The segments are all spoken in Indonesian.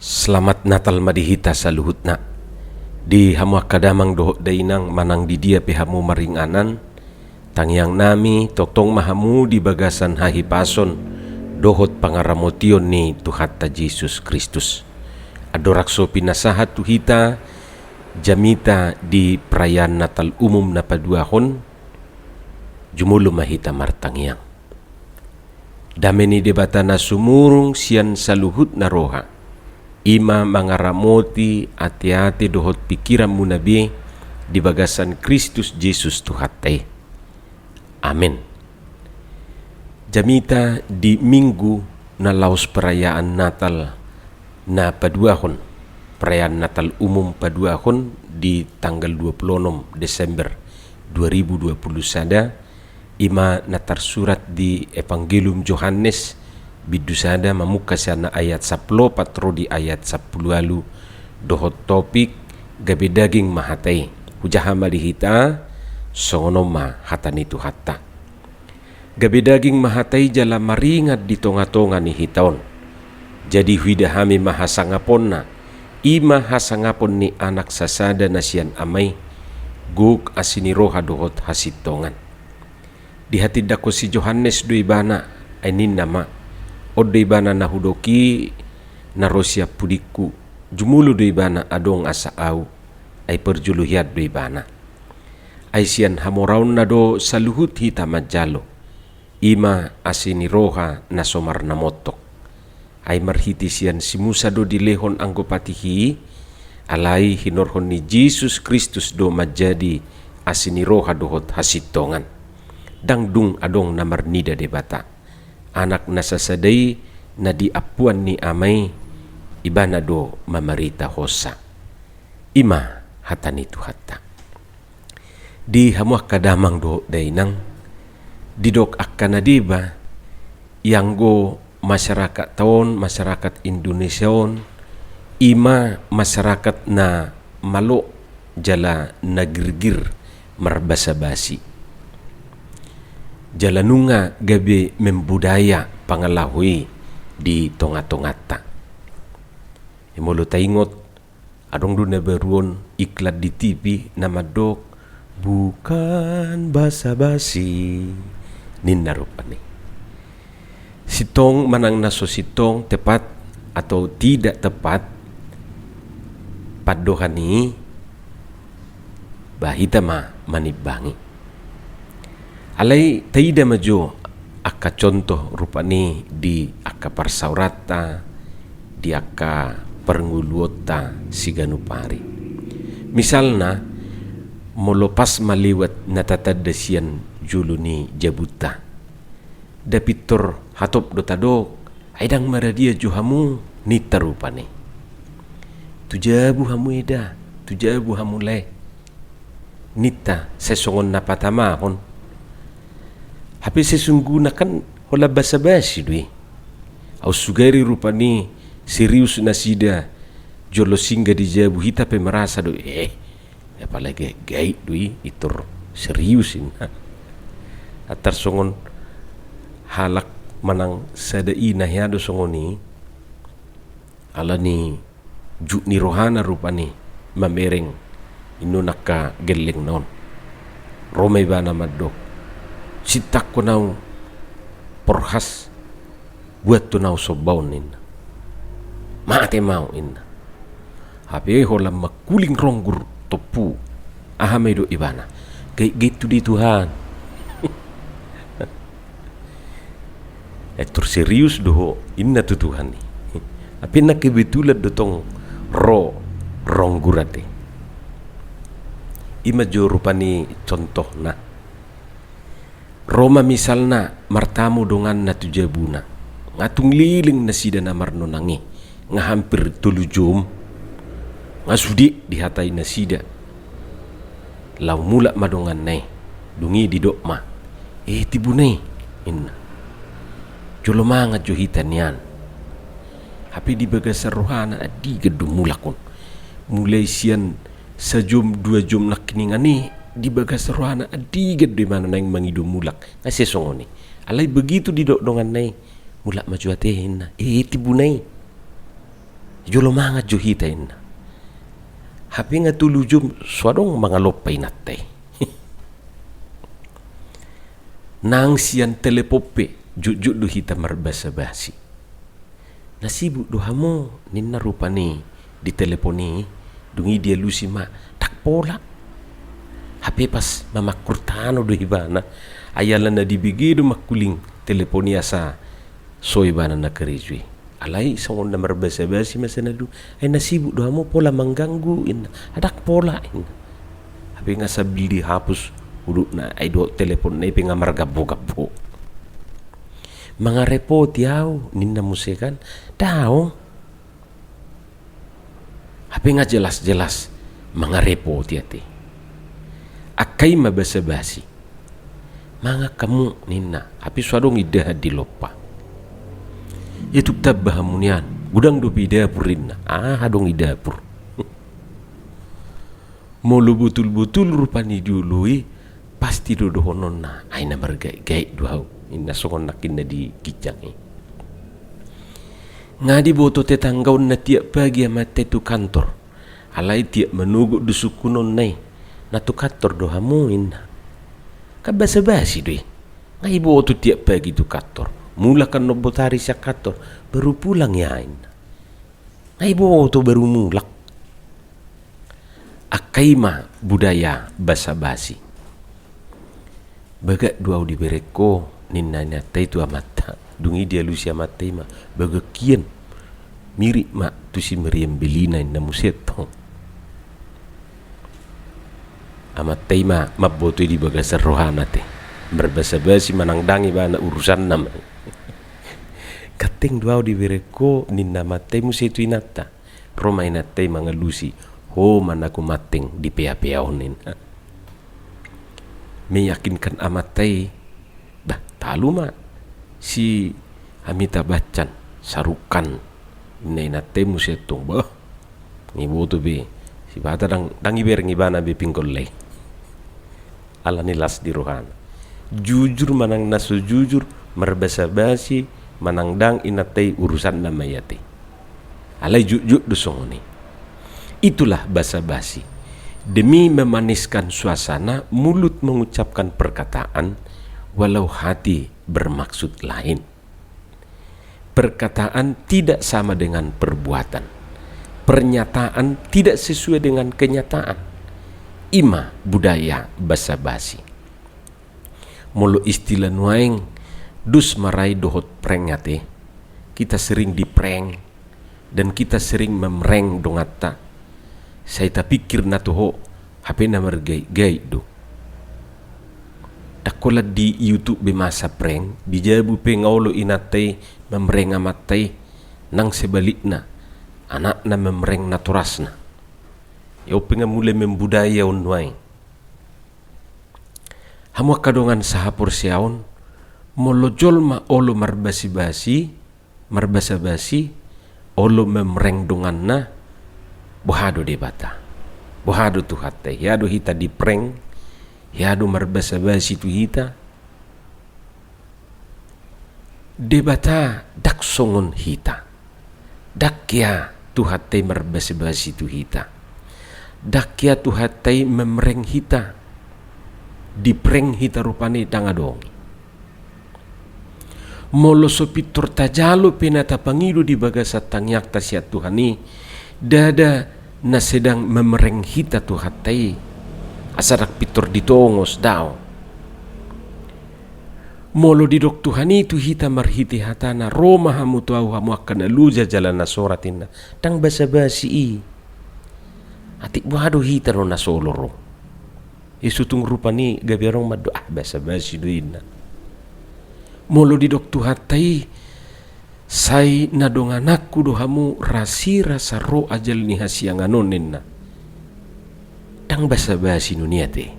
Selamat Natal madihita sa luhut na. Di hamu kadamang doho dainang manang di dia pihamu maringanan. Tangyang nami totong mahamu di bagasan hahipason dohot pangaramotion ni Tuhatta Jesus Kristus. Adorakso pinasahat tuhita jamita di perayaan Natal umum na paduahon jumulu mahita martangyang. Dame ni debata na sumurung sian saluhut na roha. Ima mangaramoti ati-ati dohot pikiran munabi di bagasan Kristus Jesus Tuhatte. Amin. Jamita di minggu na laos perayaan Natal na paduahon, perayaan Natal umum paduahon di tanggal 26 Desember 2021, ima natarsurat di Evangelium Yohanes bidusada mamuka siya na ayat 10 patro di ayat 10 lalu dohot topik gabi daging mahatay hujaha malihita songonoma hatani Tuhatta. Gabi daging mahatay jala maringat di tonga-tonga ni hitaon. Jadi huidahami mahasangapon na ima hasangapon ni anak sasada na siyan amay gug asiniroha dohot hasitongan. Di hatid ako si Johannes do ibana ay ninama Odo ibana na hudoki na rosya pudiku jumulu do ibana adong asaau ay perjuluhiat do ibana. Ay siyan hamoraon na do saluhut hita majalo. Ima asini roha na somar na motok. Ay marhiti siyan si Musa do dilehon anggo patihi alay hinorhon ni Jesus Kristus do majadi asini roha dohot hasitongan. Dangdung adong na marnida debata. Anak nasasaday na diapuan ni amay ibana do mamarita hosa. Ima hatani Tuhatta. Di hamuak kadamang do dainang didok akkana diba yang go masyarakat taon, masyarakat Indonesia ima masyarakat na malo jala nagirgir marbasa-basi. Jalanunga gabi membudaya pangalahui di tonga-tongata. Imolo taingot adong duna beruon iklat di TV nama dok bukan basa-basi ninarupani. Sitong manang naso sitong tepat atau tidak tepat padohani bahita ma manibangi. Alay taida majo akka contoh rupani di akka parsaurata di akka pernguluota siganupari. Misalna molopas maliwat natatadasian julu ni jabuta. Dapitor hatop dotadok aidang maradia juhamu ni tarupani. Tujabu hamu eda, tujabu hamu le. Nita sesongon napatama kon. Hape sesungguhnya kan hola basa-basi dui. Au sugari rupani serius nasida jolo singga di jabu hita pe merasa dui apalagi gait dui itur seriusin. Atar songon halak manang sadai nahyado songoni ala ni juk ni rohana rupani mamereng inunaka geleng non. Romay bana madok sitak ko nau porhas buat to nau sobawn inna mate mau inna hape holam makuling ronggur topu ahamay do ibana gitu di Tuhan. Etur serius doho inna tu Tuhan ni tapi na kebetulan dotong ronggurate ima jo rupani contoh na Roma misalna martamu dongan na tujabuna ngatung liling na sida na marno nangi nga hampir tulujum nga sudi dihatay na sida law mula madongan nay dungi di dokma tibunay inna joloma nga johitan yan hapi di bagasar rohana adi gedumulakon mulai sian sajum 2 jum na kiningani di bagas rohana adigad di mana nang mangido mulak na sesongoni alay begitu di dongan nay mulak majuatehin na tibunay Jolo manga jo hita inna. Hapi nga tulujum swadong mga lopay natay. Nang siyan telepope jujud do hita marbasa-basi. Nasibu do hamo ninna rupani di teleponi dungi dia lusi ma tak pola. Hape pas mamakurtano do hibana ayala na dibigi do makuling teleponi asa so ibana na kerijui. Alai sangon na marbasa-basi masanadu ay nasibu do hamo pola mengganggu in adak pola in. Hape nga sabili hapus udu na ay do telepon na ipinga margabo-gabo. Mga report yaw ninna musikan daw. Hape nga jelas-jelas mga report yati. Akay mabasa-basi. Mga kamu ninna hape swadong ida di lopa. Itu tabah munian gudang do bidapur inna. Hadong idapur. Molo betul-betul rupani dului pasti dodohonon na ay na margay-gay duhaw inna songon nakin na di kijang nga di boto tetanggaw na tiap pagi amate tu kantor alay tiap menugo dusukunon nay na tu kantor dohamu inna kabasa-basi doy nga iboto tiap pagi tu kantor mula kan nobotari sa kantor baru pulang ya inna nga iboto baru mulak akay ma budaya basa-basi. Baga duau di bereko ninna nyata itu amata dungi dia lusia mata ma baga kian mirip ma tu si meriam belina inna museto amata ma maboto di baga serohana te berbasa-basi manangdangi bana urusan nam kateng duau di bereko ninna mata museto inata roma inata mangalusi ho manaku mateng di pea-peaonin meyakinkan amatai bah talu ma si Amitabh Bachchan sarukan nena temu seto bah ngibu tu be si bata dang iber ngibana be pinggolai ala nilas di rohana jujur manang nasu jujur marbasa-basi manang dang inatai urusan namayati alai jujur dusongoni itulah basa-basi. Demi memaniskan suasana, mulut mengucapkan perkataan walau hati bermaksud lain. Perkataan tidak sama dengan perbuatan. Pernyataan tidak sesuai dengan kenyataan. Ima budaya basa-basi. Molo istilah nuaing dus marai dohot prengate. Kita sering diprank dan kita sering memreng dongata. Saya tak pikir na toho HP na margay do. Takola di YouTube bemasa prank bijabu pengaulo inatay memreng amatay nang sebalik na anak na memreng naturas na. Yaw pengamule membudaya unway. Hamwa kadongan sahapur siyaon molojol ma olo marbasi-basi marbasa-basi olo memreng dongan na bohado debata bohado tu hatta yado hita di prank yado marbasa-basi tu hita debata dak songon hita dak ya tu hatta marbasa-basi tu hita dak ya tu hatta memreng hita di prank hita rupane dangadong molo sopitor tajalo penata pangido di bagasa tangyak tasya Tuhani dada na sedang memereng hita tu hatai asarak pitor ditongos daw molo di dok Tuhani tu hita marhiti hatana roma hamu tu au hamu akan aluja jalan na soratin na tang basa-basi i atik buhado hita ro na soloro isutung rupani gabirong madu basa-basi duin na molo di dok tu hatai sai nadonganakku dohamu rasi rasa ro ajal ni hasiang anonin na tang basa-basi nuniate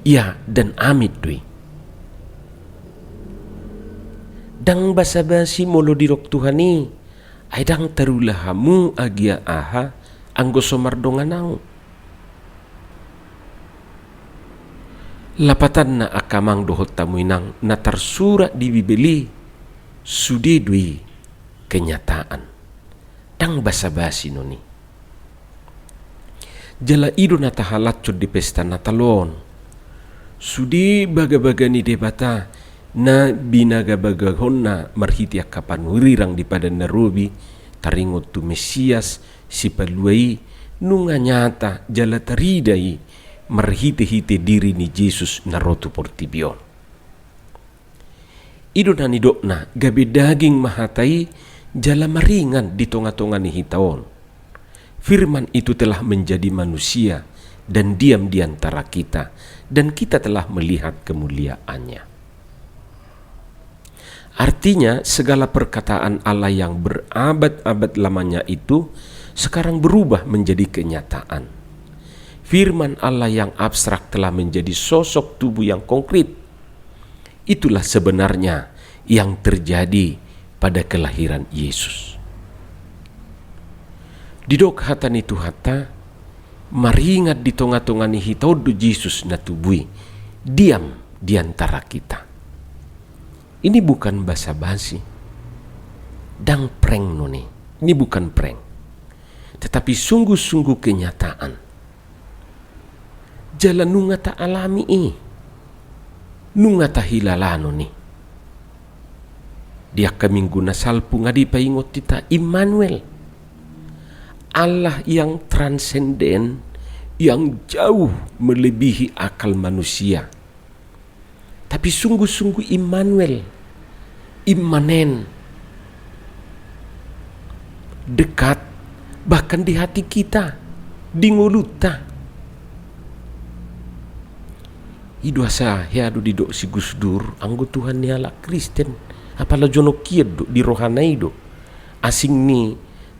ya dan amit dui dang basa-basi molo dirok Tuhani ay dang tarulahamu agia aha anggo somar donganau lapatan na akamang dohot tamuinang na tersurat di Bibeli sudedui kenyataan dang basa-basi noni. Jala ido nata halacco di pesta natalon. Sudi baga-bagani debata na binaga bagahonna marhiti akapan wirirang di pada narobi taringot tu Mesias si paluai nunga nyata jala taridai marhite-hite diri ni Jesus narotu portibion. Ido na ni dokna gabe daging mahatai jala maringan di tonga-tonga ni hitaon. Firman itu telah menjadi manusia dan diam di antara kita, dan kita telah melihat kemuliaannya. Artinya segala perkataan Allah yang berabad-abad lamanya itu sekarang berubah menjadi kenyataan. Firman Allah yang abstrak telah menjadi sosok tubuh yang konkret. Itulah sebenarnya yang terjadi pada kelahiran Yesus. Didok hata ni hata maringat di tonga-tonga ni hitodo Yesus na tubui diam di antara kita. Ini bukan basa-basi dang prank noni. Ini bukan prank, tetapi sungguh-sungguh kenyataan. Jalan nunga ta alami nunga ta hilalano ni. Dia kaminggu na salpu ngadi paingot kita Immanuel, Allah yang transenden, yang jauh melebihi akal manusia. Tapi sungguh-sungguh Immanuel, immanen, dekat, bahkan di hati kita, di nguluta. Idu asa hiadu di dok si Gusdur, anggo Tuhan ni ala Kristen, apalah jono kied di rohanai do. Asing ni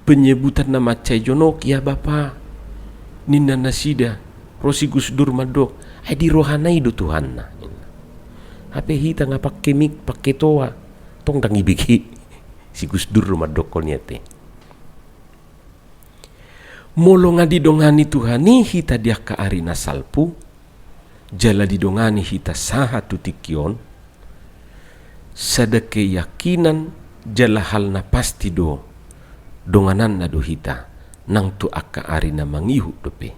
penyebutan nama cai jonok ya bapa ninna nasida rosi Gusdur madok ay di rohanai do Tuhan na ape hita nga pakke mik pakke toa tong dang ibigi si Gusdur madok konyete molo nga didongani Tuhan ni hita dia ka ari na salpu jala didongani hita saha tutikyon sada keyakinan jala hal na pasti do donganan na dohita nang tu akka ari na mangihu dope.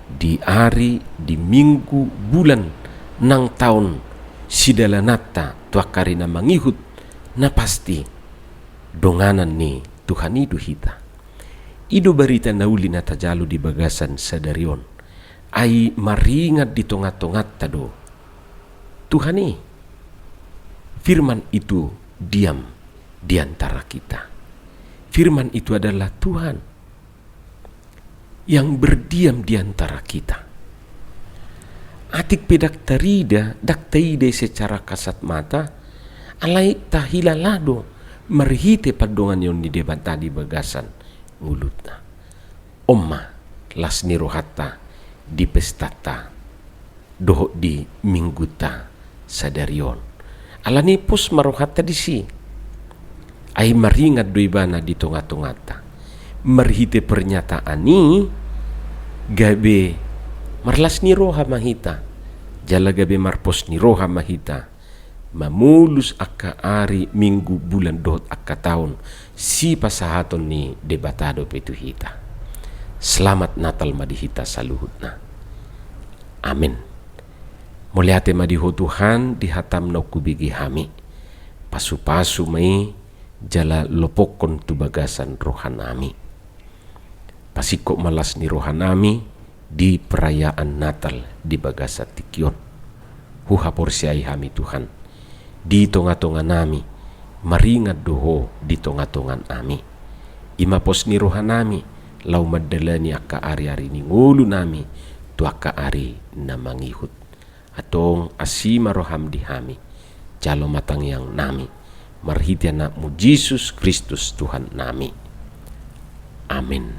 Di ari, di minggu, bulan, nang taon sidalanata tu akka ari na mangihut na pasti donganan ni Tuhan idu hita. Idu barita nauli na tajalo di bagasan sadarion ay maringat di tongat-tongat tado. Tuhan ni firman itu diam di antara kita. Firman itu adalah Tuhan yang berdiam di antara kita. Atik pedak tarida dak taide secara kasat mata alai tahilalado merhite padongan yon di debat tadi bagasan ngulutna. Omma lasni rohata di pestata doho di mingguta sadarion. Alani pus marohata di si. Ay maringat do ibana di tonga-tongata. Merhite pernyataan ni gabe marlas ni roha mahita. Jala gabe marpos ni roha mahita. Mamulus akka ari minggu bulan dot akka tahun si pasahaton ni debatado petu hita. Selamat Natal madihita saluhutna. Amin. Muliate madiho Tuhan dihatam na kubigi hami. Pasu-pasu mai jala lopokon tu bagasan rohanami. Pasiko malas ni rohanami di perayaan Natal di bagasan tikyon. Huhapor siay hami Tuhan. Di tonga-tonga nami maringat doho di tonga-tongan ami. Imapos ni rohanami lau madalani akka ari-ari ni ngulu nami tu akka ari na mangihut. Atong asima roham di hami jalo matang yang nami marhiti anakmu Yesus Kristus Tuhan nami. Amin.